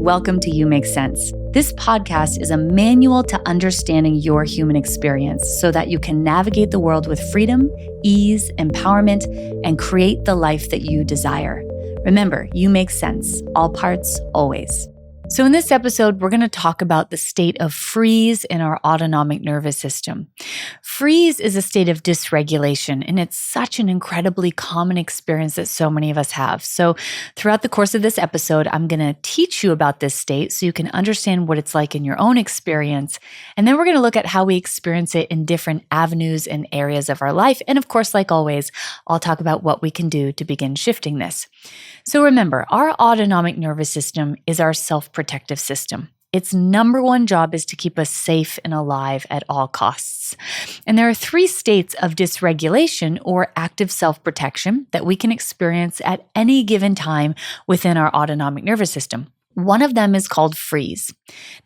welcome to You Make Sense. This podcast is a manual to understanding your human experience so that you can navigate the world with freedom, ease, empowerment, and create the life that you desire. Remember, you make sense, all parts, always. So in this episode, we're going to talk about the state of freeze in our autonomic nervous system. Freeze is a state of dysregulation, and it's such an incredibly common experience that so many of us have. So throughout the course of this episode, I'm going to teach you about this state so you can understand what it's like in your own experience. And then we're going to look at how we experience it in different avenues and areas of our life. And of course, like always, I'll talk about what we can do to begin shifting this. So remember, our autonomic nervous system is our self-protective system. Its number one job is to keep us safe and alive at all costs. And there are three states of dysregulation or active self-protection that we can experience at any given time within our autonomic nervous system. One of them is called freeze.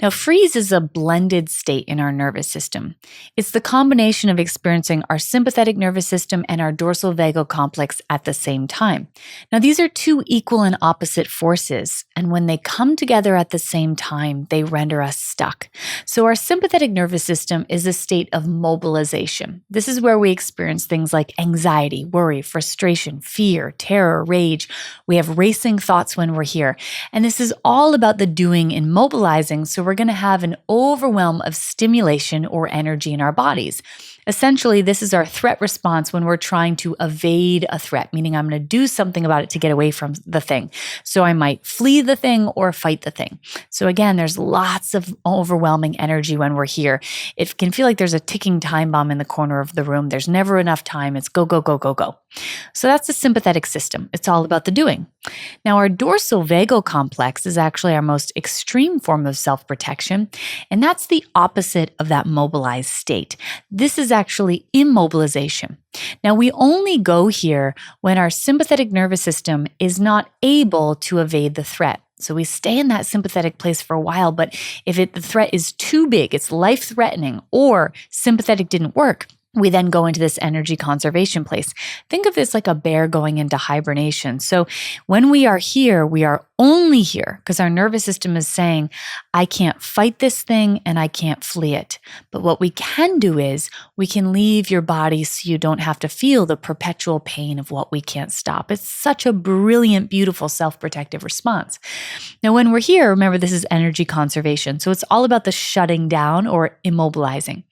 Now, freeze is a blended state in our nervous system. It's the combination of experiencing our sympathetic nervous system and our dorsal vagal complex at the same time. Now, these are two equal and opposite forces, and when they come together at the same time, they render us stuck. So our sympathetic nervous system is a state of mobilization. This is where we experience things like anxiety, worry, frustration, fear, terror, rage. We have racing thoughts when we're here, and this is all about the doing and mobilizing, so we're going to have an overwhelm of stimulation or energy in our bodies. Essentially, this is our threat response when we're trying to evade a threat, meaning I'm going to do something about it to get away from the thing. So I might flee the thing or fight the thing. So again, there's lots of overwhelming energy when we're here. It can feel like there's a ticking time bomb in the corner of the room. There's never enough time. It's go, go, go, go, go. So that's the sympathetic system. It's all about the doing. Now, our dorsal vagal complex is actually our most extreme form of self-protection, and that's the opposite of that mobilized state. This is actually immobilization. Now, we only go here when our sympathetic nervous system is not able to evade the threat. So we stay in that sympathetic place for a while, but if the threat is too big, it's life-threatening, or sympathetic didn't work, we then go into this energy conservation place. Think of this like a bear going into hibernation. So when we are here, we are only here because our nervous system is saying, I can't fight this thing and I can't flee it. But what we can do is we can leave your body so you don't have to feel the perpetual pain of what we can't stop. It's such a brilliant, beautiful self-protective response. Now, when we're here, remember this is energy conservation. So it's all about the shutting down or immobilizing.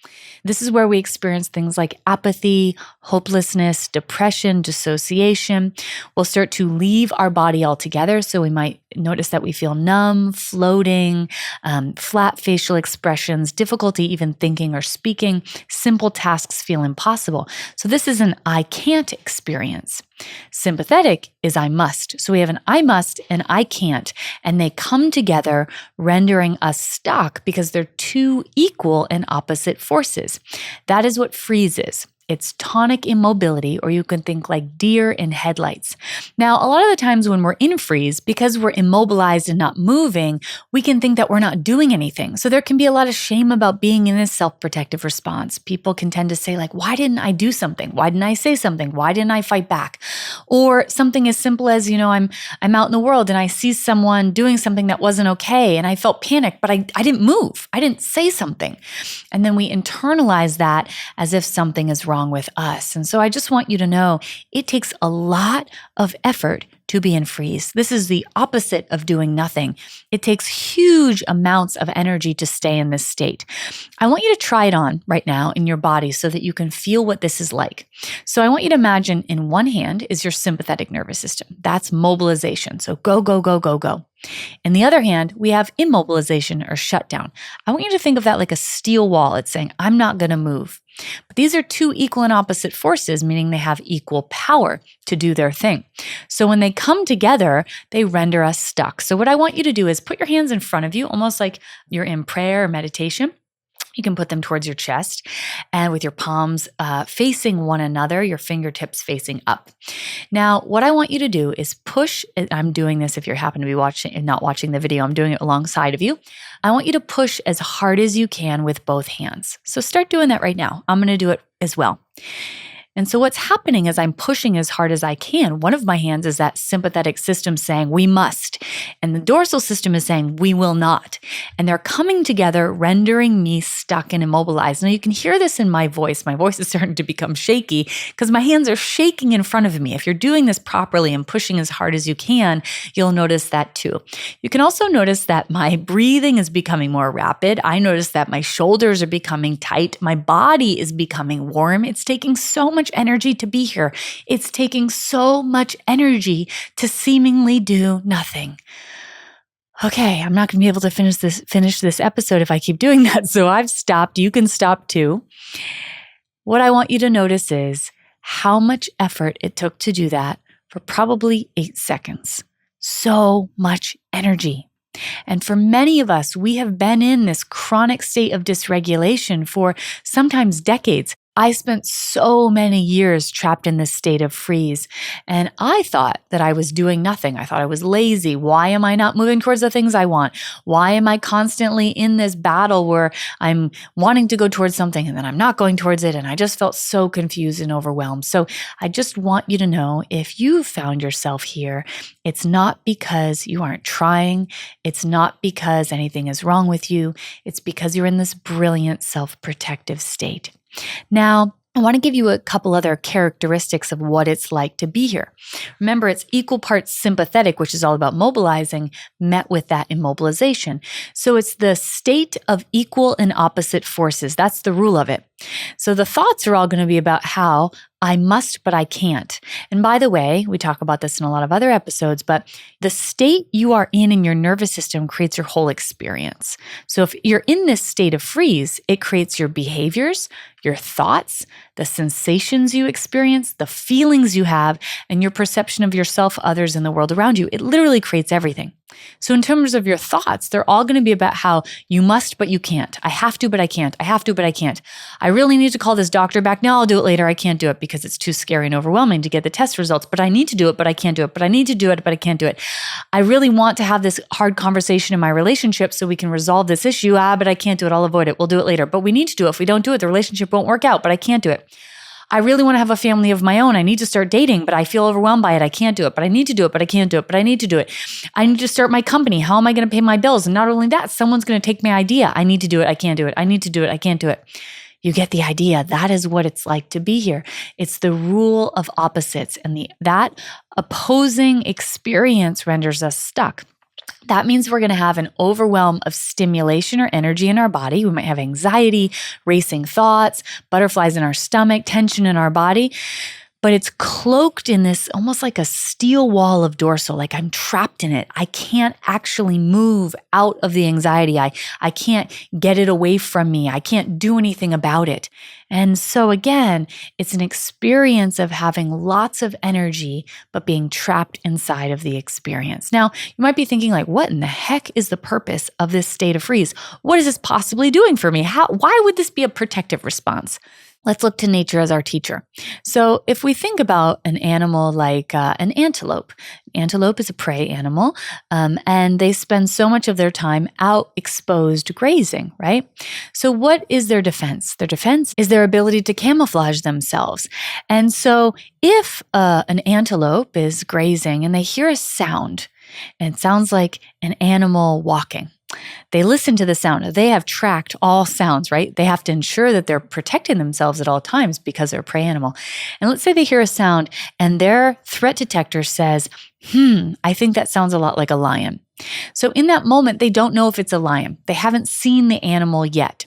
This is where we experience things like apathy, hopelessness, depression, dissociation. We'll start to leave our body altogether. So we might notice that we feel numb, floating, flat facial expressions, difficulty even thinking or speaking. Simple tasks feel impossible. So this is an I can't experience. Sympathetic is I must. So we have an I must and I can't, and they come together, rendering us stuck because they're two equal and opposite forces. That is what freeze is. It's tonic immobility, or you can think like deer in headlights. Now, a lot of the times when we're in freeze, because we're immobilized and not moving, we can think that we're not doing anything. So there can be a lot of shame about being in this self-protective response. People can tend to say like, why didn't I do something? Why didn't I say something? Why didn't I fight back? Or something as simple as, I'm out in the world and I see someone doing something that wasn't okay and I felt panicked, but I didn't move. I didn't say something. And then we internalize that as if something is wrong with us. And so I just want you to know it takes a lot of effort to be in freeze. This is the opposite of doing nothing. It takes huge amounts of energy to stay in this state. I want you to try it on right now in your body so that you can feel what this is like. So I want you to imagine in one hand is your sympathetic nervous system. That's mobilization. So go, go, go, go, go. In the other hand, we have immobilization or shutdown. I want you to think of that like a steel wall. It's saying, I'm not going to move. But these are two equal and opposite forces, meaning they have equal power to do their thing. So when they come together, they render us stuck. So what I want you to do is put your hands in front of you, almost like you're in prayer or meditation. You can put them towards your chest and with your palms facing one another, your fingertips facing up. Now, what I want you to do is push. I'm doing this if you happen to be watching and not watching the video. I'm doing it alongside of you. I want you to push as hard as you can with both hands. So start doing that right now. I'm going to do it as well. And so what's happening is I'm pushing as hard as I can. One of my hands is that sympathetic system saying, we must. And the dorsal system is saying, we will not. And they're coming together, rendering me stuck and immobilized. Now you can hear this in my voice. My voice is starting to become shaky because my hands are shaking in front of me. If you're doing this properly and pushing as hard as you can, you'll notice that too. You can also notice that my breathing is becoming more rapid. I notice that my shoulders are becoming tight. My body is becoming warm. It's taking so much energy to be here. It's taking so much energy to seemingly do nothing. Okay, I'm not going to be able to finish this episode if I keep doing that. So I've stopped. You can stop too. What I want you to notice is how much effort it took to do that for probably 8 seconds. So much energy. And for many of us, we have been in this chronic state of dysregulation for sometimes decades. I spent so many years trapped in this state of freeze, and I thought that I was doing nothing. I thought I was lazy. Why am I not moving towards the things I want? Why am I constantly in this battle where I'm wanting to go towards something and then I'm not going towards it? And I just felt so confused and overwhelmed. So I just want you to know, if you found yourself here, it's not because you aren't trying. It's not because anything is wrong with you. It's because you're in this brilliant self-protective state. Now, I want to give you a couple other characteristics of what it's like to be here. Remember, it's equal parts sympathetic, which is all about mobilizing, met with that immobilization. So it's the state of equal and opposite forces. That's the rule of it. So the thoughts are all going to be about how I must, but I can't. And by the way, we talk about this in a lot of other episodes, but the state you are in your nervous system creates your whole experience. So if you're in this state of freeze, it creates your behaviors, your thoughts, the sensations you experience, the feelings you have, and your perception of yourself, others, and the world around you. It literally creates everything. So in terms of your thoughts, they're all going to be about how you must, but you can't. I have to, but I can't. I have to, but I can't. I really need to call this doctor back. No, I'll do it later. I can't do it because it's too scary and overwhelming to get the test results, but I need to do it, but I can't do it. But I need to do it, but I can't do it. I really want to have this hard conversation in my relationship so we can resolve this issue. But I can't do it. I'll avoid it. We'll do it later. But we need to do it. If we don't do it, the relationship won't work out, but I can't do it. I really want to have a family of my own. I need to start dating, but I feel overwhelmed by it. I can't do it, but I need to do it, but I can't do it, but I need to do it. I need to start my company. How am I going to pay my bills? And not only that, someone's going to take my idea. I need to do it. I can't do it. I need to do it. I can't do it. You get the idea. That is what it's like to be here. It's the rule of opposites, and that opposing experience renders us stuck. That means we're going to have an overwhelm of stimulation or energy in our body. We might have anxiety, racing thoughts, butterflies in our stomach, tension in our body. But it's cloaked in this almost like a steel wall of dorsal, like I'm trapped in it. I can't actually move out of the anxiety. I can't get it away from me. I can't do anything about it. And so again, it's an experience of having lots of energy, but being trapped inside of the experience. Now, you might be thinking like, what in the heck is the purpose of this state of freeze? What is this possibly doing for me? Why would this be a protective response? Let's look to nature as our teacher. So if we think about an animal like an antelope is a prey animal, and they spend so much of their time out exposed grazing, right? So what is their defense? Their defense is their ability to camouflage themselves. And so if an antelope is grazing and they hear a sound, and it sounds like an animal walking, they listen to the sound. They have tracked all sounds, right? They have to ensure that they're protecting themselves at all times because they're a prey animal. And let's say they hear a sound and their threat detector says, I think that sounds a lot like a lion. So in that moment, they don't know if it's a lion. They haven't seen the animal yet.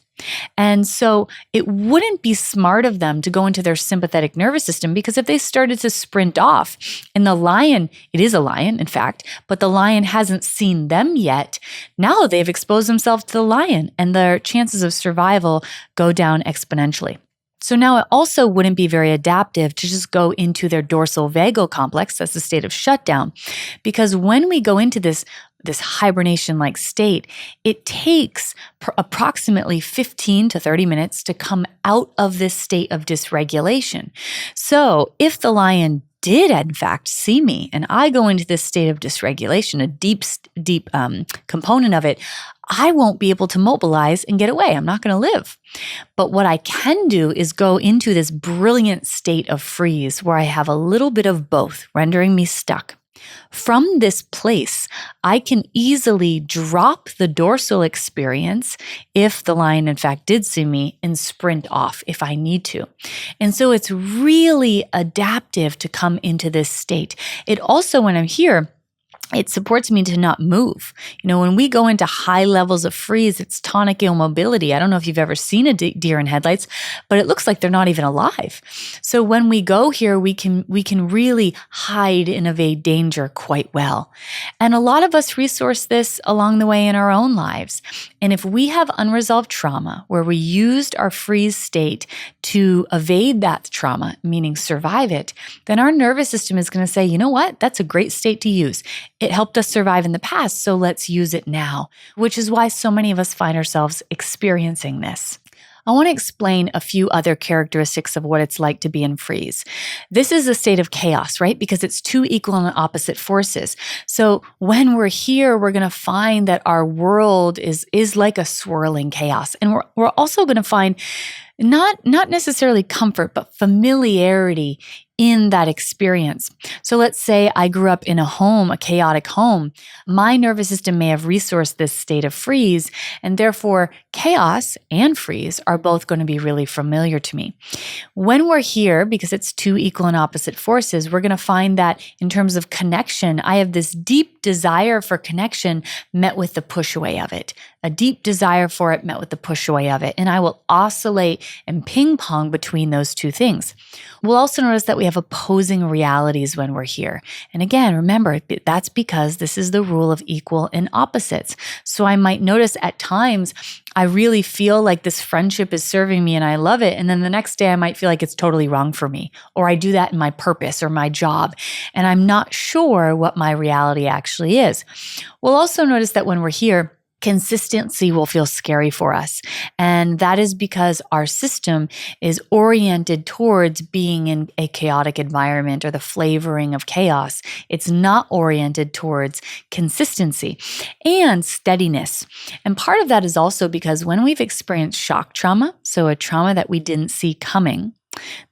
And so it wouldn't be smart of them to go into their sympathetic nervous system, because if they started to sprint off and the lion, it is a lion, in fact, but the lion hasn't seen them yet, now they've exposed themselves to the lion and their chances of survival go down exponentially. So now it also wouldn't be very adaptive to just go into their dorsal vagal complex, that's the state of shutdown, because when we go into this hibernation-like state, it takes approximately 15 to 30 minutes to come out of this state of dysregulation. So if the lion did in fact see me and I go into this state of dysregulation, a deep component of it, I won't be able to mobilize and get away. I'm not going to live. But what I can do is go into this brilliant state of freeze where I have a little bit of both, rendering me stuck. From this place, I can easily drop the dorsal experience if the lion, in fact, did see me and sprint off if I need to. And so it's really adaptive to come into this state. It also, when I'm here, it supports me to not move. When we go into high levels of freeze, it's tonic immobility. I don't know if you've ever seen a deer in headlights, but it looks like they're not even alive. So when we go here, we can really hide and evade danger quite well. And a lot of us resource this along the way in our own lives. And if we have unresolved trauma where we used our freeze state to evade that trauma, meaning survive it, then our nervous system is going to say, you know what? That's a great state to use. It helped us survive in the past, so let's use it now, which is why so many of us find ourselves experiencing this. I want to explain a few other characteristics of what it's like to be in freeze. This is a state of chaos, right? Because it's two equal and opposite forces. So when we're here, we're going to find that our world is like a swirling chaos. And we're also going to find not necessarily comfort, but familiarity in that experience. So let's say I grew up in a chaotic home. My nervous system may have resourced this state of freeze, and therefore chaos and freeze are both going to be really familiar to me. When we're here, because it's two equal and opposite forces, we're going to find that in terms of connection, I have this deep desire for connection met with the push away of it. A deep desire for it met with the push away of it. And I will oscillate and ping pong between those two things. We'll also notice that we have opposing realities when we're here. And again, remember, that's because this is the rule of equal and opposites. So I might notice at times I really feel like this friendship is serving me and I love it. And then the next day I might feel like it's totally wrong for me, or I do that in my purpose or my job, and I'm not sure what my reality actually is. We'll also notice that when we're here, consistency will feel scary for us. And that is because our system is oriented towards being in a chaotic environment or the flavoring of chaos. It's not oriented towards consistency and steadiness. And part of that is also because when we've experienced shock trauma, so a trauma that we didn't see coming,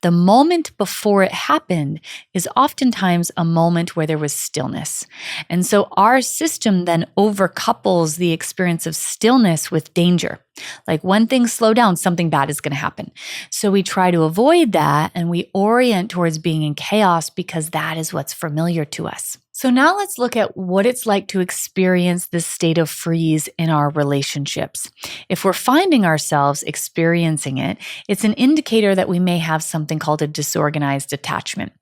the moment before it happened is oftentimes a moment where there was stillness. And so our system then overcouples the experience of stillness with danger. Like when things slow down, something bad is going to happen. So we try to avoid that and we orient towards being in chaos because that is what's familiar to us. So now let's look at what it's like to experience this state of freeze in our relationships. If we're finding ourselves experiencing it, it's an indicator that we may have something called a disorganized attachment.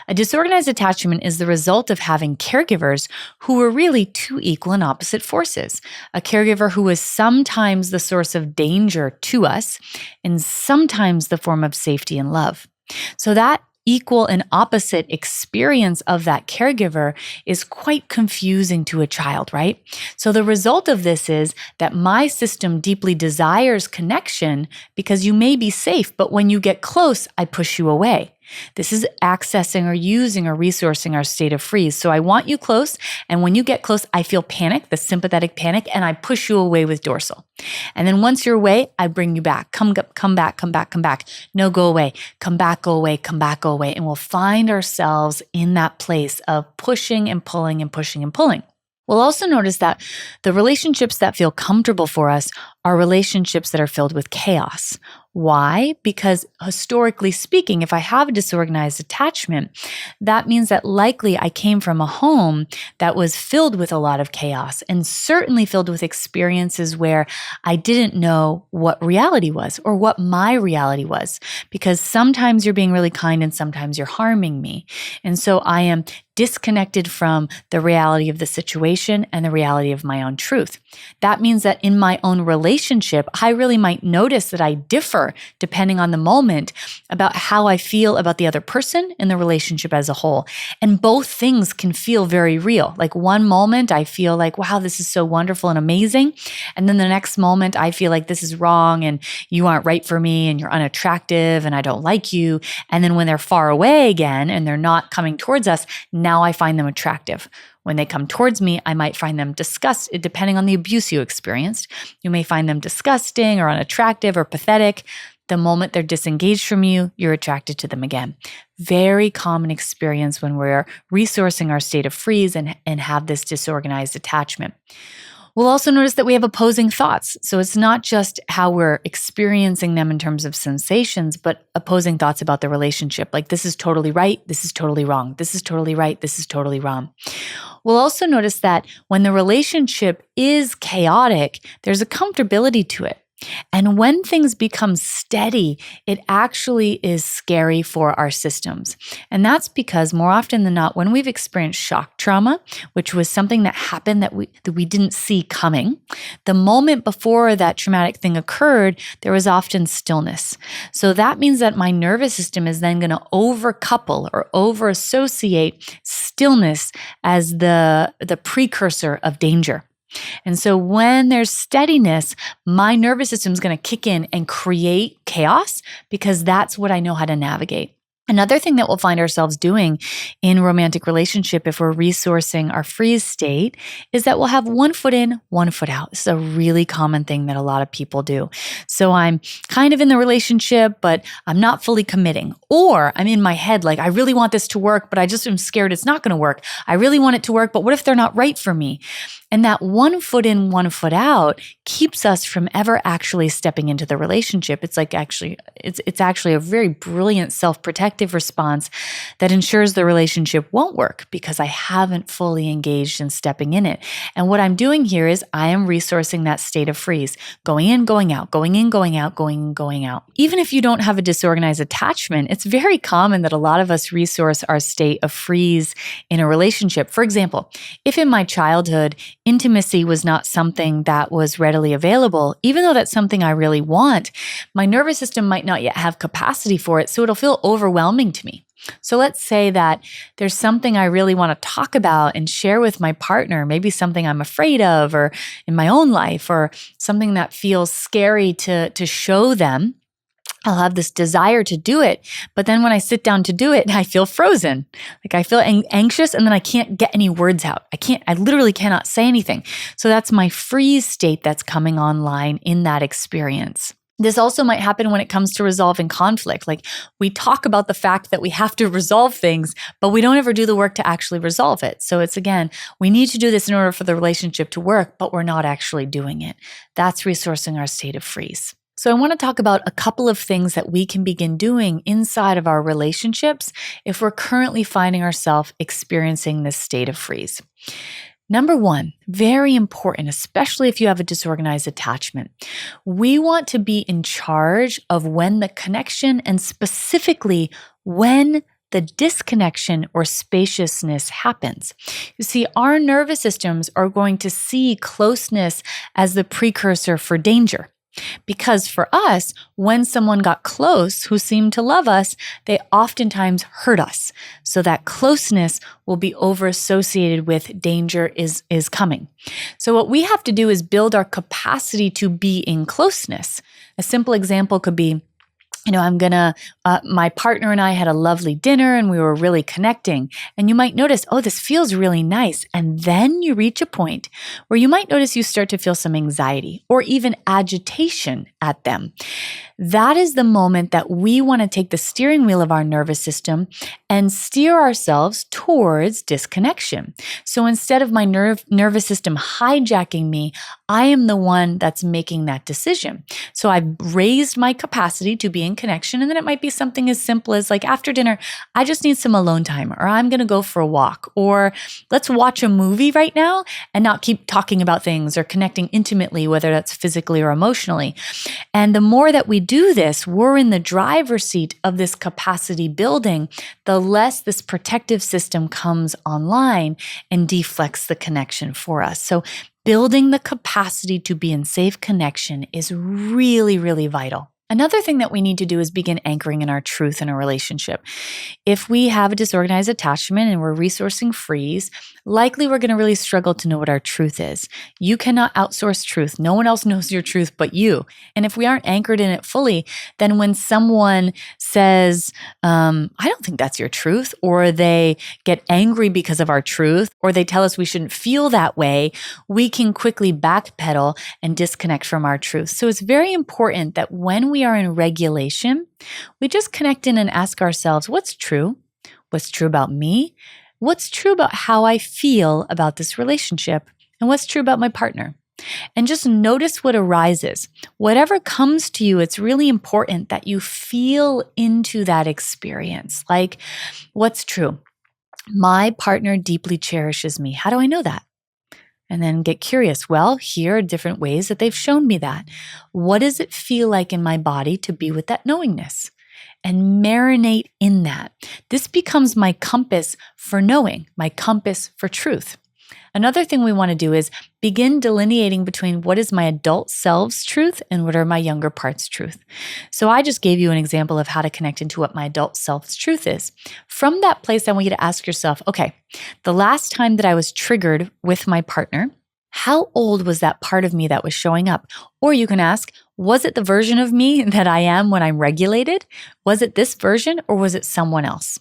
A disorganized attachment is the result of having caregivers who are really two equal and opposite forces. A caregiver who is sometimes the source of danger to us and sometimes the form of safety and love. So that equal and opposite experience of that caregiver is quite confusing to a child, right? So the result of this is that my system deeply desires connection because you may be safe, but when you get close, I push you away. This is accessing or using or resourcing our state of freeze. So I want you close, and when you get close, I feel panic, the sympathetic panic, and I push you away with dorsal. And then once you're away, I bring you back. Come back. No, go away. Come back, go away. And we'll find ourselves in that place of pushing and pulling and pushing and pulling. We'll also notice that the relationships that feel comfortable for us are relationships that are filled with chaos. Why? Because historically speaking, if I have a disorganized attachment, that means that likely I came from a home that was filled with a lot of chaos and certainly filled with experiences where I didn't know what reality was or what my reality was, because sometimes you're being really kind and sometimes you're harming me. And so I am disconnected from the reality of the situation and the reality of my own truth. That means that in my own relationship, I really might notice that I differ depending on the moment about how I feel about the other person and the relationship as a whole. And both things can feel very real. Like one moment I feel like, wow, this is so wonderful and amazing. And then the next moment I feel like this is wrong and you aren't right for me and you're unattractive and I don't like you. And then when they're far away again and they're not coming towards us, now I find them attractive. When they come towards me, I might find them disgusting, depending on the abuse you experienced. You may find them disgusting or unattractive or pathetic. The moment they're disengaged from you, you're attracted to them again. Very common experience when we're resourcing our state of freeze and have this disorganized attachment. We'll also notice that we have opposing thoughts. So it's not just how we're experiencing them in terms of sensations, but opposing thoughts about the relationship. Like, this is totally right, this is totally wrong. This is totally right, this is totally wrong. We'll also notice that when the relationship is chaotic, there's a comfortability to it. And when things become steady, it actually is scary for our systems. And that's because more often than not, when we've experienced shock trauma, which was something that happened that we didn't see coming, the moment before that traumatic thing occurred, there was often stillness. So that means that my nervous system is then going to overcouple or over-associate stillness as the precursor of danger. And so when there's steadiness, my nervous system is going to kick in and create chaos because that's what I know how to navigate. Another thing that we'll find ourselves doing in romantic relationship if we're resourcing our freeze state is that we'll have one foot in, one foot out. This is a really common thing that a lot of people do. So I'm kind of in the relationship, but I'm not fully committing. Or I'm in my head like, I really want this to work, but I just am scared it's not going to work. I really want it to work, but what if they're not right for me? And that one foot in, one foot out keeps us from ever actually stepping into the relationship. It's like it's actually a very brilliant self-protective response that ensures the relationship won't work because I haven't fully engaged in stepping in it. And what I'm doing here is I am resourcing that state of freeze, going in, going out, going in, going out, going in, going out. Even if you don't have a disorganized attachment, it's very common that a lot of us resource our state of freeze in a relationship. For example, if in my childhood, intimacy was not something that was readily available, even though that's something I really want, my nervous system might not yet have capacity for it, so it'll feel overwhelming to me. So let's say that there's something I really want to talk about and share with my partner, maybe something I'm afraid of or in my own life or something that feels scary to show them. I'll have this desire to do it, but then when I sit down to do it, I feel frozen. Like I feel anxious and then I can't get any words out. I literally cannot say anything. So that's my freeze state that's coming online in that experience. This also might happen when it comes to resolving conflict. Like we talk about the fact that we have to resolve things, but we don't ever do the work to actually resolve it. So it's again, we need to do this in order for the relationship to work, but we're not actually doing it. That's resourcing our state of freeze. So I want to talk about a couple of things that we can begin doing inside of our relationships if we're currently finding ourselves experiencing this state of freeze. Number one, very important, especially if you have a disorganized attachment. We want to be in charge of when the connection and specifically when the disconnection or spaciousness happens. You see, our nervous systems are going to see closeness as the precursor for danger. Because for us, when someone got close who seemed to love us, they oftentimes hurt us. So that closeness will be over-associated with danger is coming. So what we have to do is build our capacity to be in closeness. A simple example could be, my partner and I had a lovely dinner and we were really connecting. And you might notice, oh, this feels really nice. And then you reach a point where you might notice you start to feel some anxiety or even agitation at them. That is the moment that we want to take the steering wheel of our nervous system and steer ourselves towards disconnection. So instead of my nervous system hijacking me, I am the one that's making that decision. So I've raised my capacity to be in connection. And then it might be something as simple as like after dinner, I just need some alone time, or I'm going to go for a walk, or let's watch a movie right now and not keep talking about things or connecting intimately, whether that's physically or emotionally. And the more that we do this, we're in the driver's seat of this capacity building, the less this protective system comes online and deflects the connection for us. So building the capacity to be in safe connection is really, really vital. Another thing that we need to do is begin anchoring in our truth in a relationship. If we have a disorganized attachment and we're resourcing freeze, likely we're going to really struggle to know what our truth is. You cannot outsource truth. No one else knows your truth but you. And if we aren't anchored in it fully, then when someone says, I don't think that's your truth, or they get angry because of our truth, or they tell us we shouldn't feel that way, we can quickly backpedal and disconnect from our truth. So it's very important that when we are in regulation, we just connect in and ask ourselves, what's true? What's true about me? What's true about how I feel about this relationship? And what's true about my partner? And just notice what arises. Whatever comes to you, it's really important that you feel into that experience. Like, what's true? My partner deeply cherishes me. How do I know that? And then get curious. Well, here are different ways that they've shown me that. What does it feel like in my body to be with that knowingness? And marinate in that. This becomes my compass for knowing, my compass for truth. Another thing we want to do is begin delineating between what is my adult self's truth and what are my younger parts' truth. So I just gave you an example of how to connect into what my adult self's truth is. From that place, I want you to ask yourself, okay, the last time that I was triggered with my partner, how old was that part of me that was showing up? Or you can ask, was it the version of me that I am when I'm regulated? Was it this version or was it someone else?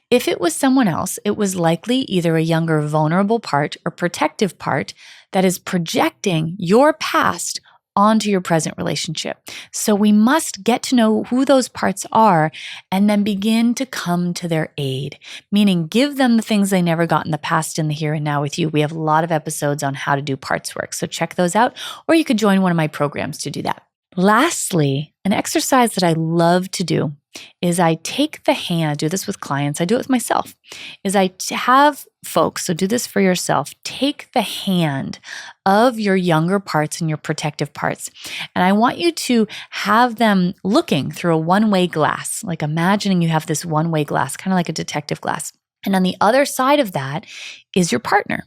If it was someone else, it was likely either a younger vulnerable part or protective part that is projecting your past onto your present relationship. So we must get to know who those parts are and then begin to come to their aid, meaning give them the things they never got in the past in the here and now with you. We have a lot of episodes on how to do parts work, so check those out, or you could join one of my programs to do that. Lastly, an exercise that I love to do is I take the hand, I do this with clients, I do it with myself, is I have folks, so do this for yourself, take the hand of your younger parts and your protective parts. And I want you to have them looking through a one-way glass, like imagining you have this one-way glass, kind of like a detective glass. And on the other side of that is your partner.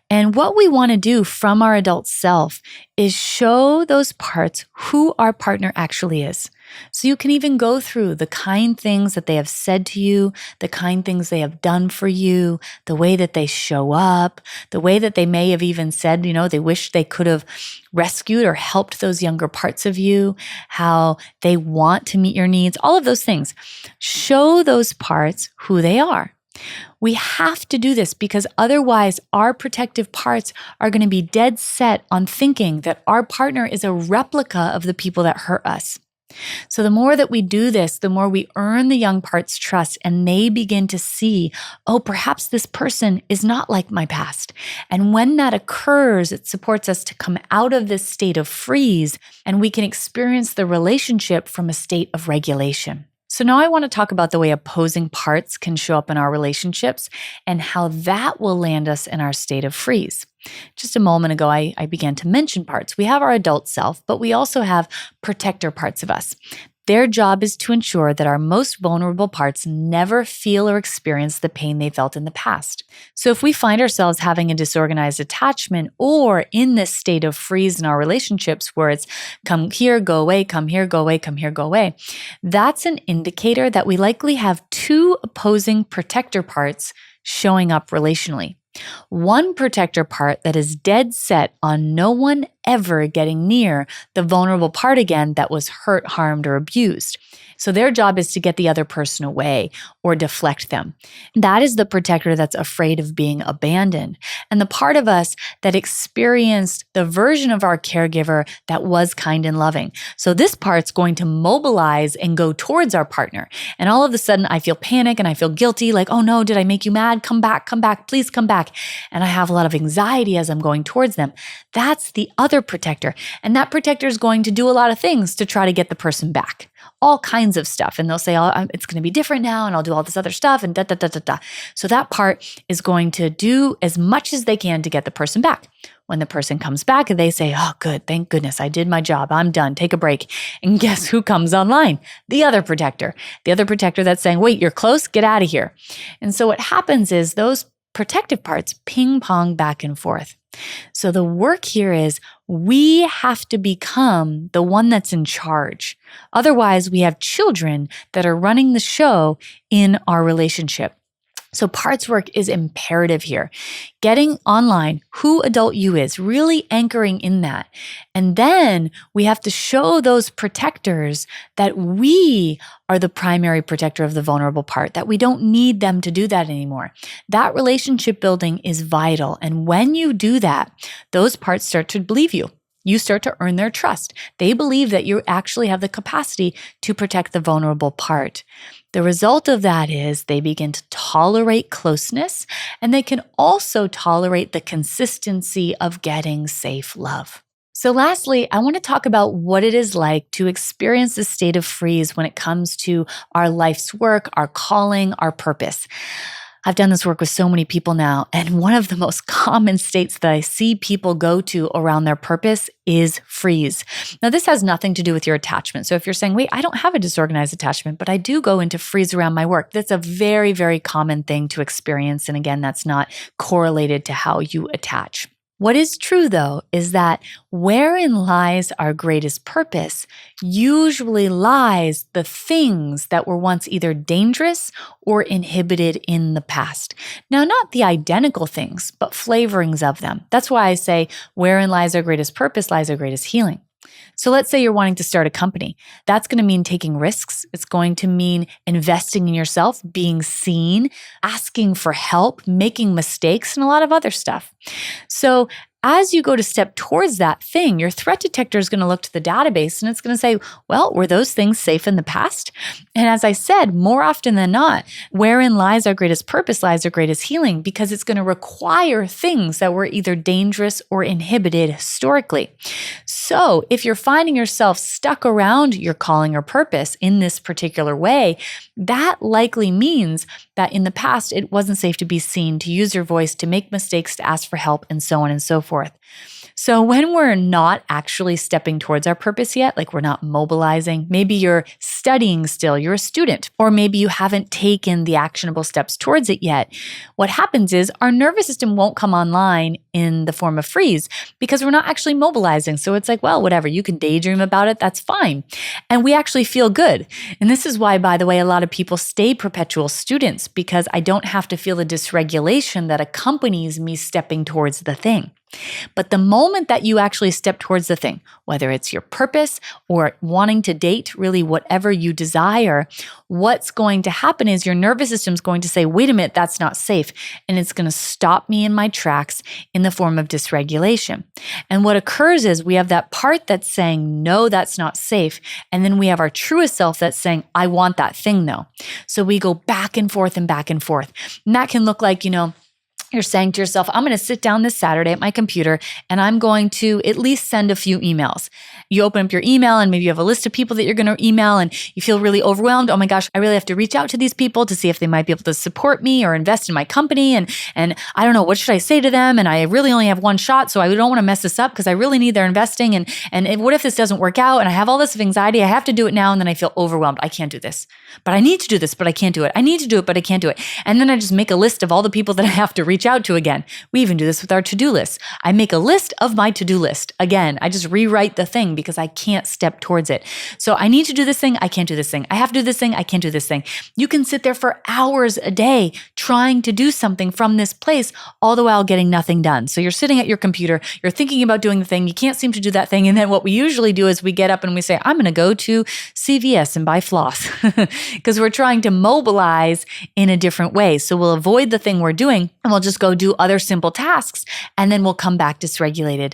And what we want to do from our adult self is show those parts who our partner actually is. So you can even go through the kind things that they have said to you, the kind things they have done for you, the way that they show up, the way that they may have even said, they wish they could have rescued or helped those younger parts of you, how they want to meet your needs, all of those things. Show those parts who they are. We have to do this because otherwise our protective parts are going to be dead set on thinking that our partner is a replica of the people that hurt us. So the more that we do this, the more we earn the young parts' trust and they begin to see, oh, perhaps this person is not like my past. And when that occurs, it supports us to come out of this state of freeze and we can experience the relationship from a state of regulation. So now I want to talk about the way opposing parts can show up in our relationships and how that will land us in our state of freeze. Just a moment ago, I began to mention parts. We have our adult self, but we also have protector parts of us. Their job is to ensure that our most vulnerable parts never feel or experience the pain they felt in the past. So if we find ourselves having a disorganized attachment or in this state of freeze in our relationships where it's come here, go away, come here, go away, come here, go away, that's an indicator that we likely have two opposing protector parts showing up relationally. One protector part that is dead set on no one ever getting near the vulnerable part again that was hurt, harmed, or abused. So their job is to get the other person away or deflect them. That is the protector that's afraid of being abandoned. And the part of us that experienced the version of our caregiver that was kind and loving. So this part's going to mobilize and go towards our partner. And all of a sudden I feel panic and I feel guilty, like, oh no, did I make you mad? Come back, please come back. And I have a lot of anxiety as I'm going towards them. That's the other protector. And that protector is going to do a lot of things to try to get the person back. All kinds of stuff. And they'll say, oh, it's going to be different now and I'll do all this other stuff and da. So that part is going to do as much as they can to get the person back. When the person comes back, they say, oh, good, thank goodness, I did my job. I'm done. Take a break. And guess who comes online? The other protector. The other protector that's saying, wait, you're close? Get out of here. And so what happens is those protective parts ping pong back and forth. So the work here is we have to become the one that's in charge. Otherwise, we have children that are running the show in our relationship. So parts work is imperative here. Getting online who adult you is, really anchoring in that. And then we have to show those protectors that we are the primary protector of the vulnerable part, that we don't need them to do that anymore. That relationship building is vital. And when you do that, those parts start to believe you. You start to earn their trust. They believe that you actually have the capacity to protect the vulnerable part. The result of that is they begin to tolerate closeness, and they can also tolerate the consistency of getting safe love. So lastly, I want to talk about what it is like to experience this state of freeze when it comes to our life's work, our calling, our purpose. I've done this work with so many people now, and one of the most common states that I see people go to around their purpose is freeze. Now, this has nothing to do with your attachment. So if you're saying, wait, I don't have a disorganized attachment, but I do go into freeze around my work, that's a very, very common thing to experience. And again, that's not correlated to how you attach. What is true, though, is that wherein lies our greatest purpose usually lies the things that were once either dangerous or inhibited in the past. Now, not the identical things, but flavorings of them. That's why I say wherein lies our greatest purpose lies our greatest healing. So let's say you're wanting to start a company. That's going to mean taking risks. It's going to mean investing in yourself, being seen, asking for help, making mistakes, and a lot of other stuff. So as you go to step towards that thing, your threat detector is going to look to the database and it's going to say, well, were those things safe in the past? And as I said, more often than not, wherein lies our greatest purpose lies our greatest healing, because it's going to require things that were either dangerous or inhibited historically. So if you're finding yourself stuck around your calling or purpose in this particular way, that likely means that in the past, it wasn't safe to be seen, to use your voice, to make mistakes, to ask for help, and so on and so forth. So when we're not actually stepping towards our purpose yet, like we're not mobilizing, maybe you're studying still, you're a student, or maybe you haven't taken the actionable steps towards it yet, what happens is our nervous system won't come online in the form of freeze because we're not actually mobilizing. So it's like, well, whatever, you can daydream about it, that's fine. And we actually feel good. And this is why, by the way, a lot of people stay perpetual students, because I don't have to feel the dysregulation that accompanies me stepping towards the thing. But the moment that you actually step towards the thing, whether it's your purpose or wanting to date, really whatever you desire, what's going to happen is your nervous system is going to say, wait a minute, that's not safe. And it's going to stop me in my tracks in the form of dysregulation. And what occurs is we have that part that's saying, no, that's not safe. And then we have our truest self that's saying, I want that thing though. So we go back and forth and back and forth. And that can look like, you're saying to yourself, I'm going to sit down this Saturday at my computer and I'm going to at least send a few emails. You open up your email and maybe you have a list of people that you're going to email and you feel really overwhelmed. Oh my gosh, I really have to reach out to these people to see if they might be able to support me or invest in my company. And I don't know, what should I say to them? And I really only have one shot, so I don't want to mess this up because I really need their investing. And what if this doesn't work out? And I have all this anxiety. I have to do it now. And then I feel overwhelmed. I can't do this, but I need to do this, but I can't do it. I need to do it, but I can't do it. And then I just make a list of all the people that I have to reach out to again. We even do this with our to-do list. I make a list of my to-do list. Again, I just rewrite the thing because I can't step towards it. So I need to do this thing. I can't do this thing. I have to do this thing. I can't do this thing. You can sit there for hours a day trying to do something from this place, all the while getting nothing done. So you're sitting at your computer, you're thinking about doing the thing, you can't seem to do that thing. And then what we usually do is we get up and we say, I'm going to go to CVS and buy floss because we're trying to mobilize in a different way. So we'll avoid the thing we're doing and we'll just go do other simple tasks. And then we'll come back dysregulated,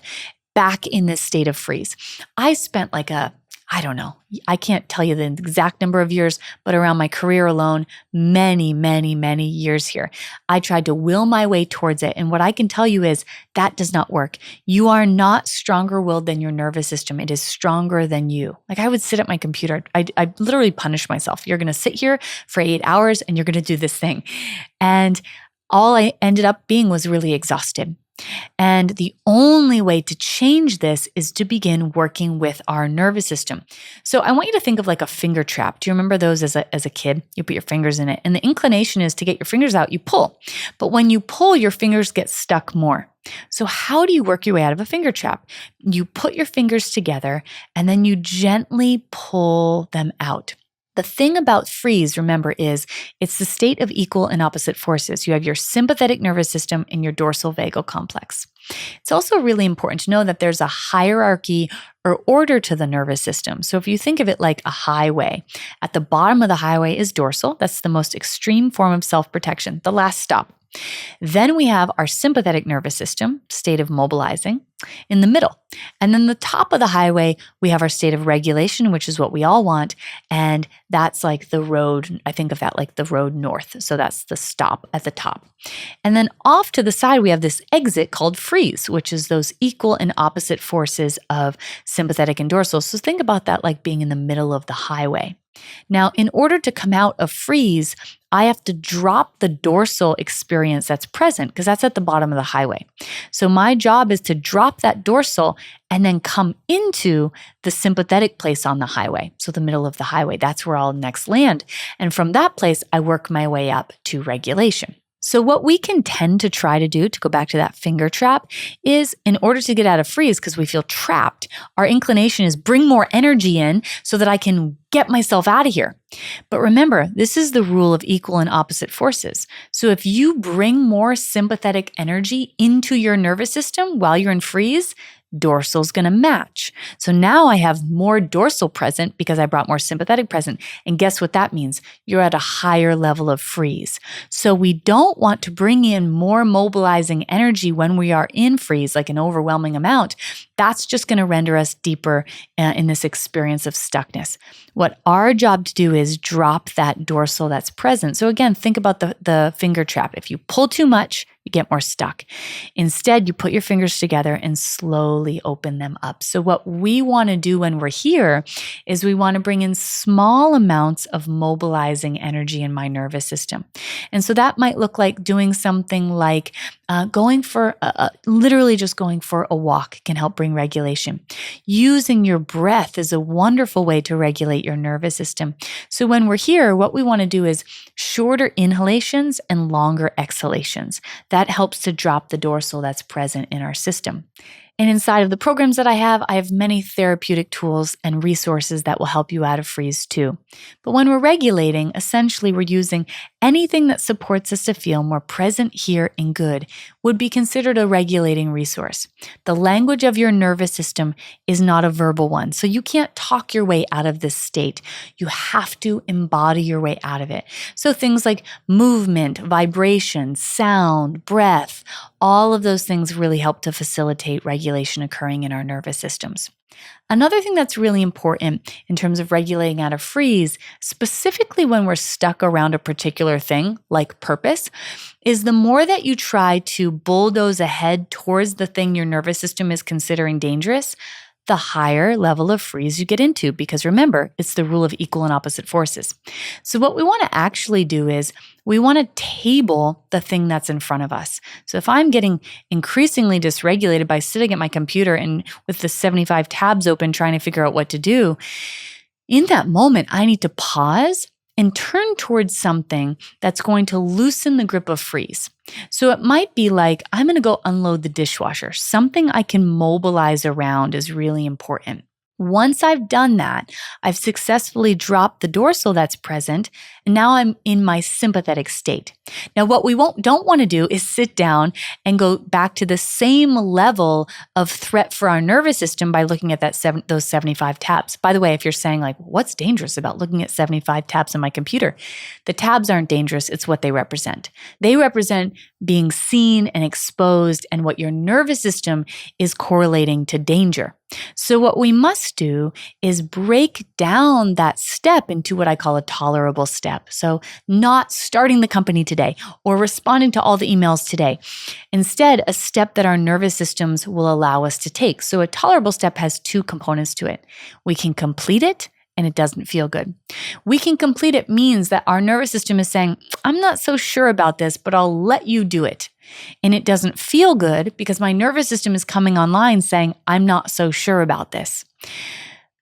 back in this state of freeze. I spent I can't tell you the exact number of years, but around my career alone, many, many, many years here. I tried to will my way towards it. And what I can tell you is that does not work. You are not stronger willed than your nervous system. It is stronger than you. Like I would sit at my computer. I literally punish myself. You're going to sit here for 8 hours and you're going to do this thing. And all I ended up being was really exhausted. And the only way to change this is to begin working with our nervous system. So I want you to think of like a finger trap. Do you remember those as a kid? You put your fingers in it, and the inclination is to get your fingers out, you pull. But when you pull, your fingers get stuck more. So how do you work your way out of a finger trap? You put your fingers together and then you gently pull them out. The thing about freeze, remember, is it's the state of equal and opposite forces. You have your sympathetic nervous system and your dorsal vagal complex. It's also really important to know that there's a hierarchy or order to the nervous system. So if you think of it like a highway, at the bottom of the highway is dorsal. That's the most extreme form of self-protection, the last stop. Then we have our sympathetic nervous system, state of mobilizing, in the middle. And then the top of the highway, we have our state of regulation, which is what we all want. And that's like the road, I think of that like the road north. So that's the stop at the top. And then off to the side, we have this exit called freeze, which is those equal and opposite forces of sympathetic and dorsal. So think about that like being in the middle of the highway. Now, in order to come out of freeze, I have to drop the dorsal experience that's present because that's at the bottom of the highway. So my job is to drop that dorsal and then come into the sympathetic place on the highway. So the middle of the highway, that's where I'll next land. And from that place, I work my way up to regulation. So what we can tend to try to do, to go back to that finger trap, is in order to get out of freeze, because we feel trapped, our inclination is bring more energy in so that I can get myself out of here. But remember, this is the rule of equal and opposite forces. So if you bring more sympathetic energy into your nervous system while you're in freeze, dorsal's going to match. So now I have more dorsal present because I brought more sympathetic present. And guess what that means? You're at a higher level of freeze. So we don't want to bring in more mobilizing energy when we are in freeze, like an overwhelming amount. That's just going to render us deeper in this experience of stuckness. What our job to do is drop that dorsal that's present. So again, think about the finger trap. If you pull too much, you get more stuck. Instead, you put your fingers together and slowly open them up. So what we want to do when we're here is we want to bring in small amounts of mobilizing energy in my nervous system. And so that might look like doing something like literally just going for a walk can help bring regulation. Using your breath is a wonderful way to regulate your nervous system. So when we're here, what we want to do is shorter inhalations and longer exhalations. That helps to drop the dorsal that's present in our system. And inside of the programs that I have many therapeutic tools and resources that will help you out of freeze too. But when we're regulating, essentially we're using anything that supports us to feel more present here and good would be considered a regulating resource. The language of your nervous system is not a verbal one, so you can't talk your way out of this state. You have to embody your way out of it. So things like movement, vibration, sound, breath, all of those things really help to facilitate regulation occurring in our nervous systems. Another thing that's really important in terms of regulating out of freeze, specifically when we're stuck around a particular thing, like purpose, is the more that you try to bulldoze ahead towards the thing your nervous system is considering dangerous, the higher level of freeze you get into, because remember, it's the rule of equal and opposite forces. So what we want to actually do is we want to table the thing that's in front of us. So if I'm getting increasingly dysregulated by sitting at my computer and with the 75 tabs open trying to figure out what to do, in that moment, I need to pause and turn towards something that's going to loosen the grip of freeze. So it might be like, I'm going to go unload the dishwasher. Something I can mobilize around is really important. Once I've done that, I've successfully dropped the dorsal that's present, and now I'm in my sympathetic state. Now, what we don't want to do is sit down and go back to the same level of threat for our nervous system by looking at those 75 tabs. By the way, if you're saying like, what's dangerous about looking at 75 tabs on my computer? The tabs aren't dangerous, it's what they represent. They represent being seen and exposed and what your nervous system is correlating to danger. So what we must do is break down that step into what I call a tolerable step. So not starting the company today or responding to all the emails today. Instead, a step that our nervous systems will allow us to take. So a tolerable step has two components to it. We can complete it and it doesn't feel good. We can complete it means that our nervous system is saying, I'm not so sure about this, but I'll let you do it. And it doesn't feel good because my nervous system is coming online saying, I'm not so sure about this.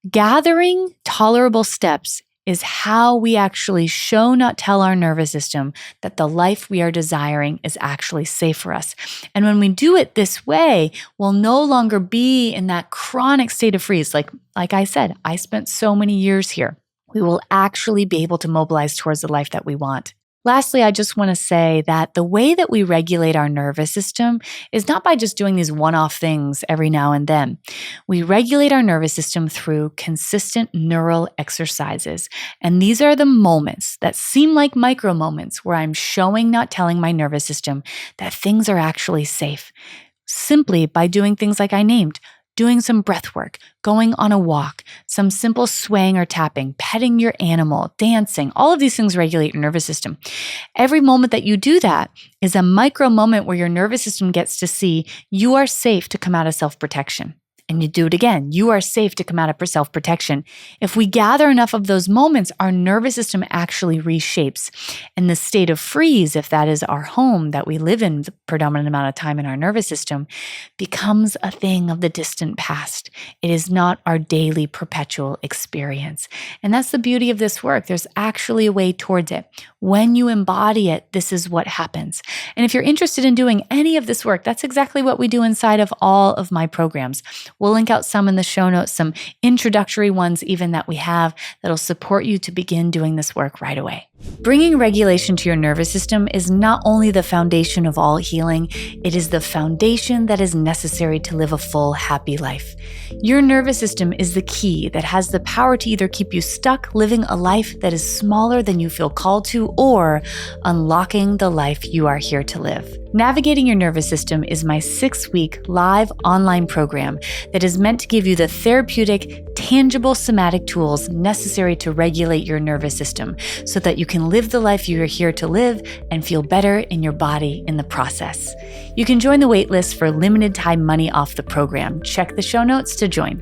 Gathering tolerable steps is how we actually show, not tell our nervous system that the life we are desiring is actually safe for us. And when we do it this way, we'll no longer be in that chronic state of freeze. Like I said, I spent so many years here. We will actually be able to mobilize towards the life that we want. Lastly, I just want to say that the way that we regulate our nervous system is not by just doing these one-off things every now and then. We regulate our nervous system through consistent neural exercises. And these are the moments that seem like micro moments where I'm showing, not telling my nervous system that things are actually safe. Simply by doing things like I named, doing some breath work, going on a walk, some simple swaying or tapping, petting your animal, dancing, all of these things regulate your nervous system. Every moment that you do that is a micro moment where your nervous system gets to see you are safe to come out of self-protection. And you do it again. You are safe to come out of self-protection. If we gather enough of those moments, our nervous system actually reshapes. And the state of freeze, if that is our home that we live in the predominant amount of time in our nervous system, becomes a thing of the distant past. It is not our daily perpetual experience. And that's the beauty of this work. There's actually a way towards it. When you embody it, this is what happens. And if you're interested in doing any of this work, that's exactly what we do inside of all of my programs. We'll link out some in the show notes, some introductory ones even that we have that'll support you to begin doing this work right away. Bringing regulation to your nervous system is not only the foundation of all healing, it is the foundation that is necessary to live a full, happy life. Your nervous system is the key that has the power to either keep you stuck living a life that is smaller than you feel called to, or unlocking the life you are here to live. Navigating Your Nervous System is my 6-week live online program that is meant to give you the therapeutic, tangible somatic tools necessary to regulate your nervous system so that you can live the life you are here to live and feel better in your body in the process. You can join the waitlist for limited time money off the program. Check the show notes to join.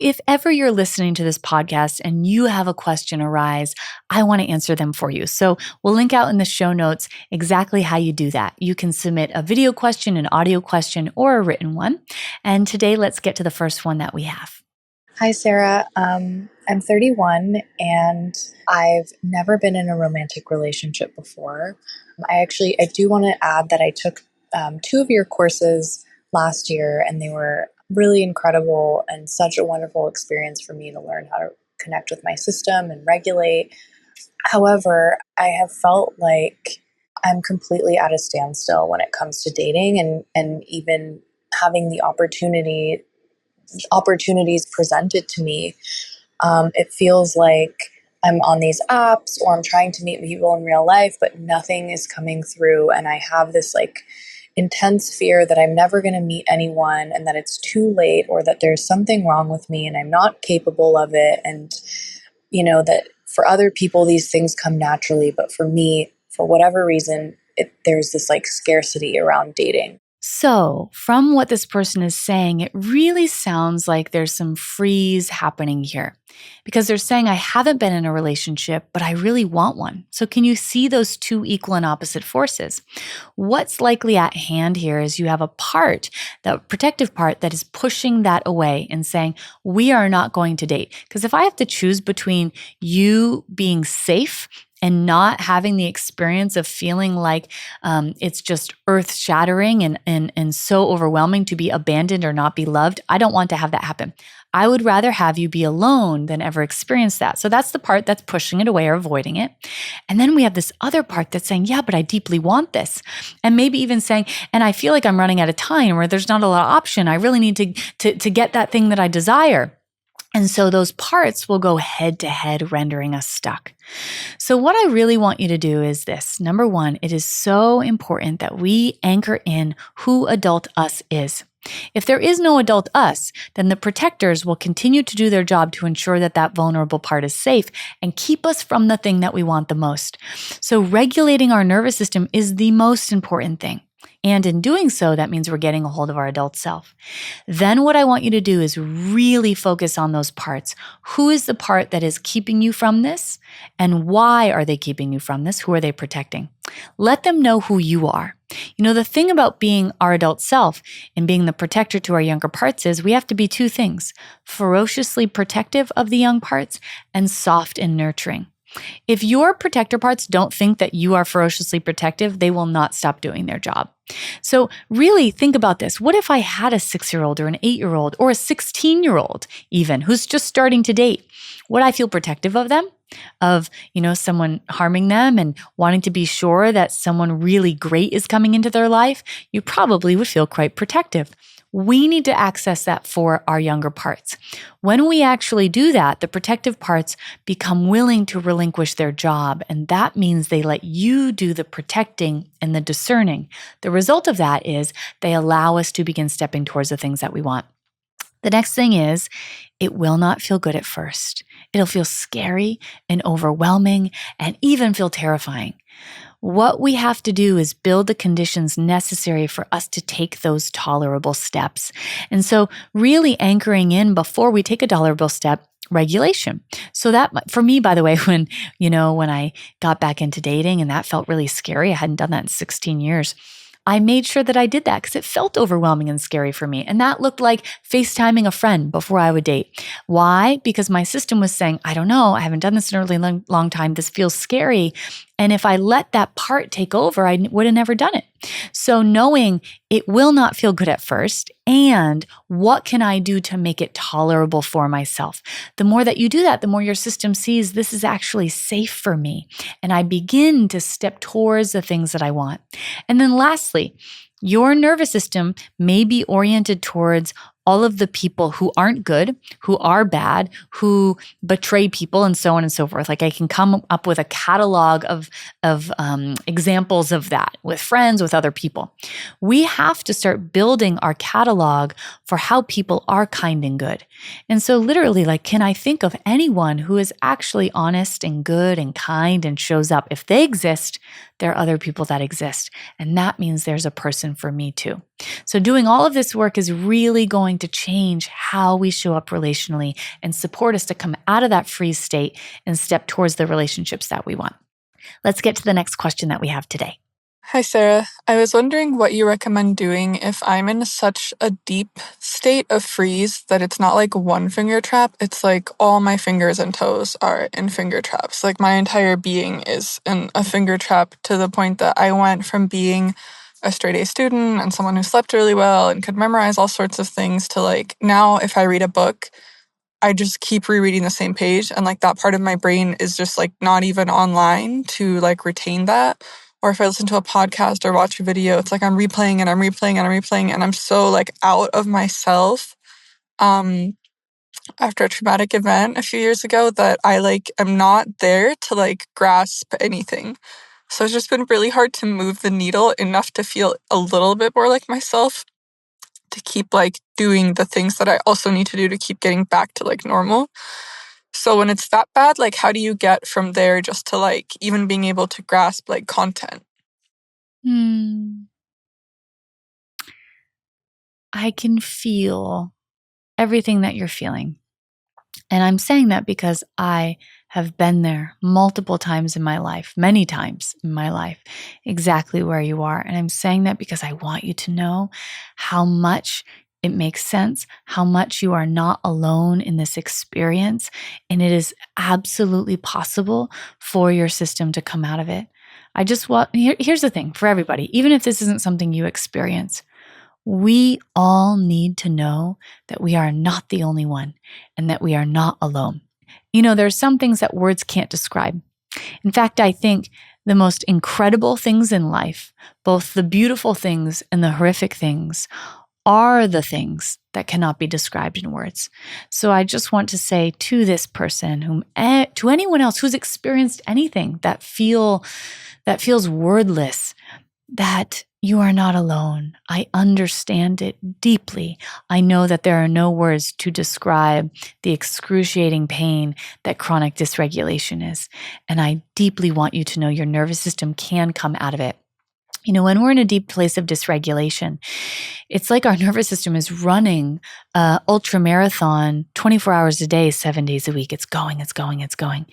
If ever you're listening to this podcast and you have a question arise, I want to answer them for you. So we'll link out in the show notes exactly how you do that. You can submit a video question, an audio question, or a written one. And today, let's get to the first one that we have. Hi, Sarah. I'm 31 and I've never been in a romantic relationship before. I do want to add that I took 2 of your courses last year and they were really incredible and such a wonderful experience for me to learn how to connect with my system and regulate. However, I have felt like I'm completely at a standstill when it comes to dating and even having the opportunities presented to me. It feels like I'm on these apps or I'm trying to meet people in real life, but nothing is coming through. And I have this intense fear that I'm never going to meet anyone and that it's too late or that there's something wrong with me and I'm not capable of it. And, that for other people, these things come naturally. But for me, for whatever reason, there's this scarcity around dating. So, from what this person is saying, it really sounds like there's some freeze happening here because they're saying, I haven't been in a relationship, but I really want one. So, can you see those two equal and opposite forces? What's likely at hand here is you have a part, the protective part, that is pushing that away and saying, we are not going to date. Because if I have to choose between you being safe and not having the experience of feeling like it's just earth-shattering and so overwhelming to be abandoned or not be loved, I don't want to have that happen. I would rather have you be alone than ever experience that. So that's the part that's pushing it away or avoiding it. And then we have this other part that's saying, yeah, but I deeply want this. And maybe even saying, and I feel like I'm running out of time or there's not a lot of option. I really need to get that thing that I desire. And so those parts will go head to head, rendering us stuck. So what I really want you to do is this. Number one, it is so important that we anchor in who adult us is. If there is no adult us, then the protectors will continue to do their job to ensure that that vulnerable part is safe and keep us from the thing that we want the most. So regulating our nervous system is the most important thing. And in doing so, that means we're getting a hold of our adult self. Then what I want you to do is really focus on those parts. Who is the part that is keeping you from this? And why are they keeping you from this? Who are they protecting? Let them know who you are. The thing about being our adult self and being the protector to our younger parts is we have to be two things: ferociously protective of the young parts and soft and nurturing. If your protector parts don't think that you are ferociously protective, they will not stop doing their job. So really think about this. What if I had a 6-year-old or an 8-year-old or a 16-year-old even who's just starting to date? Would I feel protective of them? Of, someone harming them and wanting to be sure that someone really great is coming into their life? You probably would feel quite protective. We need to access that for our younger parts. When we actually do that, the protective parts become willing to relinquish their job, and that means they let you do the protecting and the discerning. The result of that is they allow us to begin stepping towards the things that we want. The next thing is, it will not feel good at first. It'll feel scary and overwhelming and even feel terrifying. What we have to do is build the conditions necessary for us to take those tolerable steps. And so really anchoring in before we take a tolerable step, regulation. So that, for me, by the way, when I got back into dating and that felt really scary, I hadn't done that in 16 years. I made sure that I did that because it felt overwhelming and scary for me. And that looked like FaceTiming a friend before I would date. Why? Because my system was saying, I don't know, I haven't done this in a really long time. This feels scary. And if I let that part take over, I would have never done it. So knowing it will not feel good at first, and what can I do to make it tolerable for myself? The more that you do that, the more your system sees this is actually safe for me. And I begin to step towards the things that I want. And then lastly, your nervous system may be oriented towards all of the people who aren't good, who are bad, who betray people, and so on and so forth. Like I can come up with a catalog of examples of that with friends, with other people. We have to start building our catalog for how people are kind and good. And so literally, can I think of anyone who is actually honest and good and kind and shows up? If they exist, there are other people that exist. And that means there's a person for me too. So doing all of this work is really going to change how we show up relationally and support us to come out of that freeze state and step towards the relationships that we want. Let's get to the next question that we have today. Hi, Sarah. I was wondering what you recommend doing if I'm in such a deep state of freeze that it's not like one finger trap. It's like all my fingers and toes are in finger traps. Like my entire being is in a finger trap to the point that I went from being a straight A student and someone who slept really well and could memorize all sorts of things to now if I read a book, I just keep rereading the same page, and that part of my brain is just not even online to retain that. Or if I listen to a podcast or watch a video, it's I'm replaying and I'm replaying and I'm replaying, and I'm so out of myself after a traumatic event a few years ago that I am not there to grasp anything. So it's just been really hard to move the needle enough to feel a little bit more like myself, to keep doing the things that I also need to do to keep getting back to normal. So when it's that bad, how do you get from there just to even being able to grasp content? I can feel everything that you're feeling. And I'm saying that because I have been there multiple times in my life, many times in my life, exactly where you are. And I'm saying that because I want you to know how much it makes sense, how much you are not alone in this experience. And it is absolutely possible for your system to come out of it. Here's the thing for everybody, even if this isn't something you experience, we all need to know that we are not the only one and that we are not alone. There's some things that words can't describe. In fact, I think the most incredible things in life, both the beautiful things and the horrific things, are the things that cannot be described in words. So I just want to say to this person, to anyone else who's experienced anything that feels wordless, that you are not alone. I understand it deeply. I know that there are no words to describe the excruciating pain that chronic dysregulation is. And I deeply want you to know your nervous system can come out of it. When we're in a deep place of dysregulation, it's like our nervous system is running ultra marathon 24 hours a day, 7 days a week. It's going, it's going, it's going.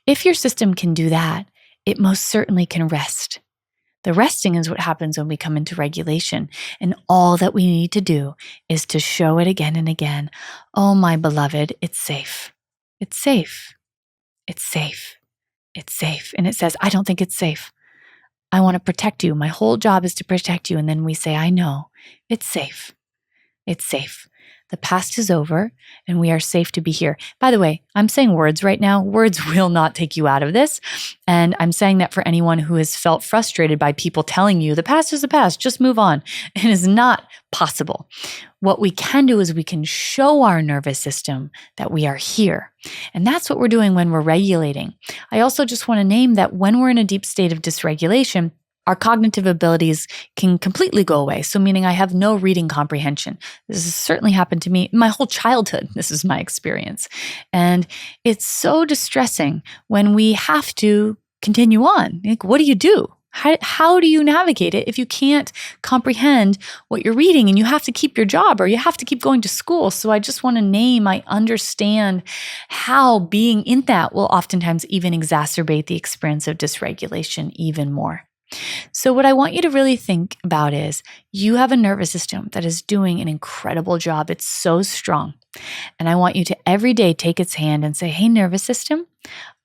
If your system can do that, it most certainly can rest. The resting is what happens when we come into regulation. And all that we need to do is to show it again and again. Oh, my beloved, it's safe. It's safe. It's safe. It's safe. And it says, I don't think it's safe. I want to protect you. My whole job is to protect you. And then we say, I know. It's safe. It's safe. The past is over and we are safe to be here. By the way, I'm saying words right now. Words will not take you out of this. And I'm saying that for anyone who has felt frustrated by people telling you the past is the past, just move on. It is not possible. What we can do is we can show our nervous system that we are here. And that's what we're doing when we're regulating. I also just want to name that when we're in a deep state of dysregulation, our cognitive abilities can completely go away. So meaning I have no reading comprehension. This has certainly happened to me my whole childhood. This is my experience. And it's so distressing when we have to continue on. Like, what do you do? How do you navigate it if you can't comprehend what you're reading and you have to keep your job or you have to keep going to school? So I just want to name, I understand how being in that will oftentimes even exacerbate the experience of dysregulation even more. So what I want you to really think about is you have a nervous system that is doing an incredible job. It's so strong. And I want you to every day take its hand and say, hey, nervous system,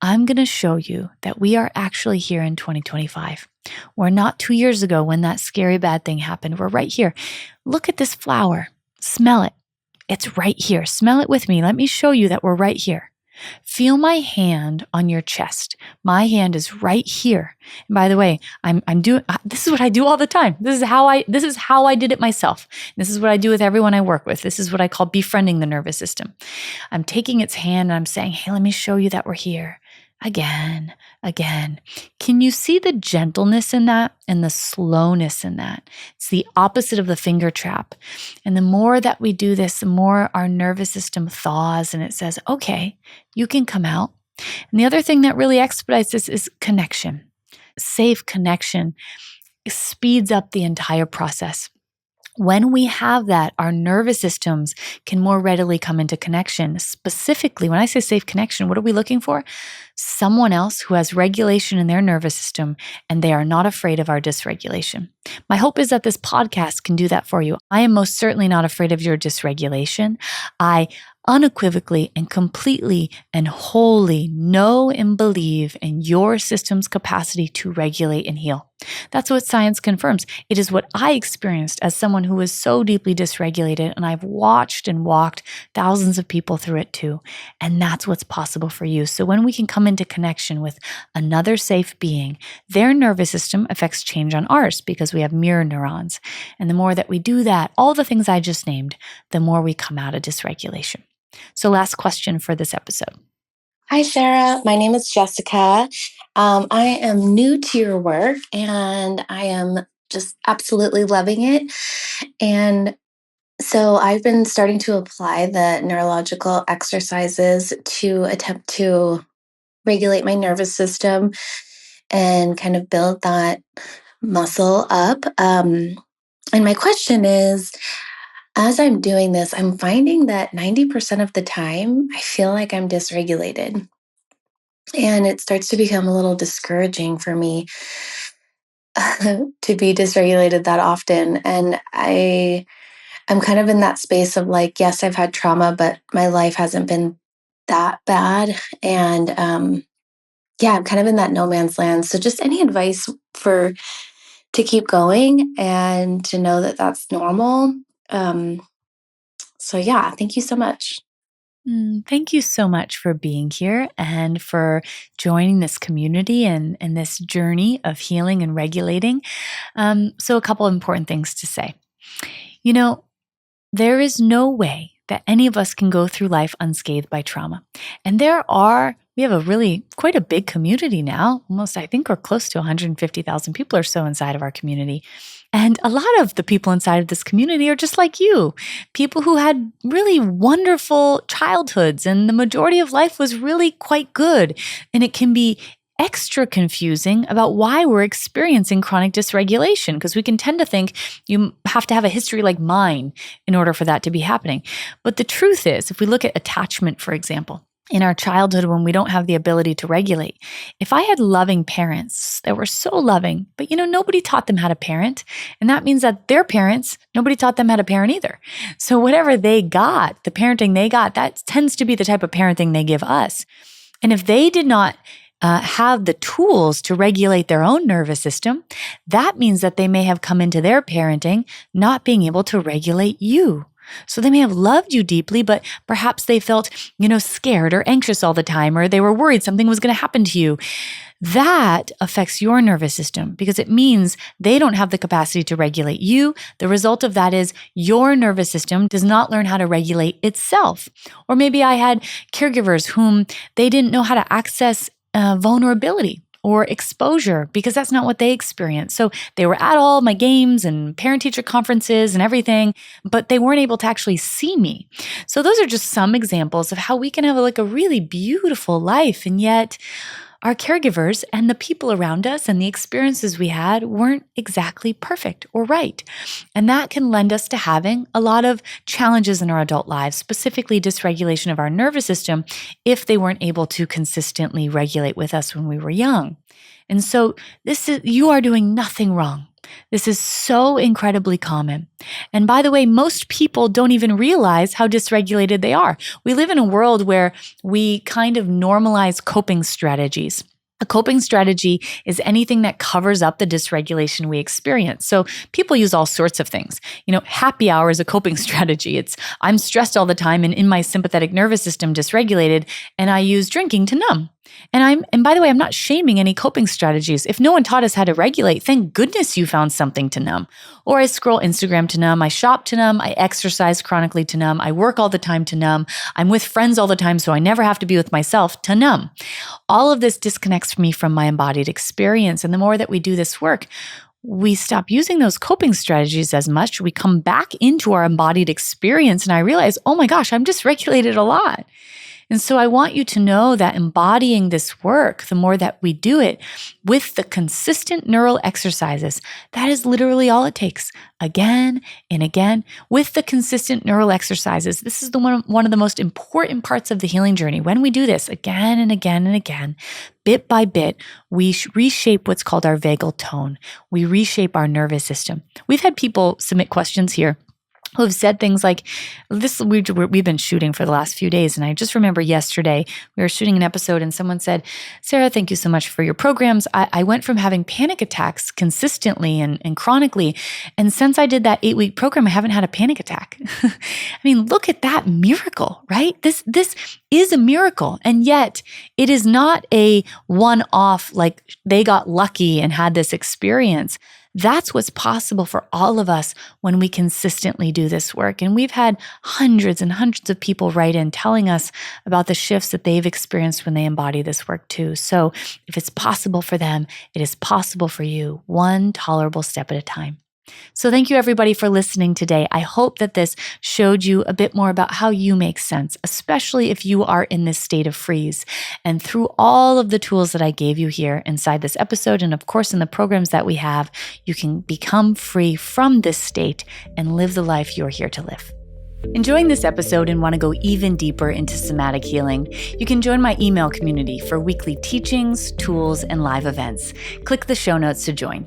I'm going to show you that we are actually here in 2025. We're not 2 years ago when that scary bad thing happened. We're right here. Look at this flower. Smell it. It's right here. Smell it with me. Let me show you that we're right here. Feel my hand on your chest. My hand is right here. And by the way, I'm doing, this is what I do all the time. This is how I did it myself. This is what I do with everyone I work with. This is what I call befriending the nervous system. I'm taking its hand and I'm saying, hey, let me show you that we're here. Again. Can you see the gentleness in that and the slowness in that? It's the opposite of the finger trap. And the more that we do this, the more our nervous system thaws and it says, okay, you can come out. And the other thing that really expedites this is connection. Safe connection speeds up the entire process. When we have that, our nervous systems can more readily come into connection. Specifically, when I say safe connection, what are we looking for? Someone else who has regulation in their nervous system and they are not afraid of our dysregulation. My hope is that this podcast can do that for you. I am most certainly not afraid of your dysregulation. I unequivocally and completely and wholly know and believe in your system's capacity to regulate and heal. That's what science confirms. It is what I experienced as someone who was so deeply dysregulated, and I've watched and walked thousands of people through it too. And that's what's possible for you. So when we can come into connection with another safe being, their nervous system affects change on ours because we have mirror neurons. And the more that we do that, all the things I just named, the more we come out of dysregulation. So last question for this episode. Hi, Sarah. My name is Jessica. I am new to your work and I am just absolutely loving it. And so I've been starting to apply the neurological exercises to attempt to regulate my nervous system and kind of build that muscle up. And my question is, as I'm doing this, I'm finding that 90% of the time, I feel like I'm dysregulated. And it starts to become a little discouraging for me to be dysregulated that often. And I'm kind of in that space of like, yes, I've had trauma, but my life hasn't been that bad. And yeah, I'm kind of in that no man's land. So just any advice to keep going and to know that that's normal. So yeah, thank you so much. Thank you so much for being here and for joining this community and this journey of healing and regulating. So a couple of important things to say. There is no way that any of us can go through life unscathed by trauma. And we have quite a big community now. Almost, I think we're close to 150,000 people or so inside of our community. And a lot of the people inside of this community are just like you, people who had really wonderful childhoods and the majority of life was really quite good. And it can be extra confusing about why we're experiencing chronic dysregulation, because we can tend to think you have to have a history like mine in order for that to be happening. But the truth is, if we look at attachment, for example, in our childhood when we don't have the ability to regulate, if I had loving parents that were so loving, but nobody taught them how to parent, and that means that their parents, nobody taught them how to parent either. So whatever they got, the parenting they got, that tends to be the type of parenting they give us. And if they did not have the tools to regulate their own nervous system, that means that they may have come into their parenting not being able to regulate you. So they may have loved you deeply, but perhaps they felt, scared or anxious all the time, or they were worried something was going to happen to you. That affects your nervous system because it means they don't have the capacity to regulate you. The result of that is your nervous system does not learn how to regulate itself. Or maybe I had caregivers whom they didn't know how to access vulnerability or exposure because that's not what they experienced. So they were at all my games and parent-teacher conferences and everything, but they weren't able to actually see me. So those are just some examples of how we can have a really beautiful life, and yet our caregivers and the people around us and the experiences we had weren't exactly perfect or right. And that can lend us to having a lot of challenges in our adult lives, specifically dysregulation of our nervous system, if they weren't able to consistently regulate with us when we were young. And so you are doing nothing wrong. This is so incredibly common. And by the way, most people don't even realize how dysregulated they are. We live in a world where we kind of normalize coping strategies. A coping strategy is anything that covers up the dysregulation we experience. So people use all sorts of things. Happy hour is a coping strategy. I'm stressed all the time and in my sympathetic nervous system dysregulated, and I use drinking to numb. And by the way, I'm not shaming any coping strategies. If no one taught us how to regulate, thank goodness you found something to numb. Or I scroll Instagram to numb, I shop to numb, I exercise chronically to numb, I work all the time to numb, I'm with friends all the time so I never have to be with myself to numb. All of this disconnects me from my embodied experience. And the more that we do this work, we stop using those coping strategies as much. We come back into our embodied experience and I realize, oh my gosh, I'm dysregulated a lot. And so I want you to know that embodying this work, the more that we do it with the consistent neural exercises, that is literally all it takes. Again and again, with the consistent neural exercises. This is one of the most important parts of the healing journey. When we do this again and again and again, bit by bit, we reshape what's called our vagal tone. We reshape our nervous system. We've had people submit questions here who have said things like this. We've been shooting for the last few days. And I just remember yesterday we were shooting an episode and someone said, Sarah, thank you so much for your programs. I went from having panic attacks consistently and chronically. And since I did that 8-week program, I haven't had a panic attack. I mean, look at that miracle, right? This is a miracle. And yet it is not a one-off, like they got lucky and had this experience. That's what's possible for all of us when we consistently do this work. And we've had hundreds and hundreds of people write in telling us about the shifts that they've experienced when they embody this work too. So if it's possible for them, it is possible for you, one tolerable step at a time. So thank you everybody for listening today. I hope that this showed you a bit more about how you make sense, especially if you are in this state of freeze. And through all of the tools that I gave you here inside this episode, and of course in the programs that we have, you can become free from this state and live the life you're here to live. Enjoying this episode and want to go even deeper into somatic healing? You can join my email community for weekly teachings, tools, and live events. Click the show notes to join.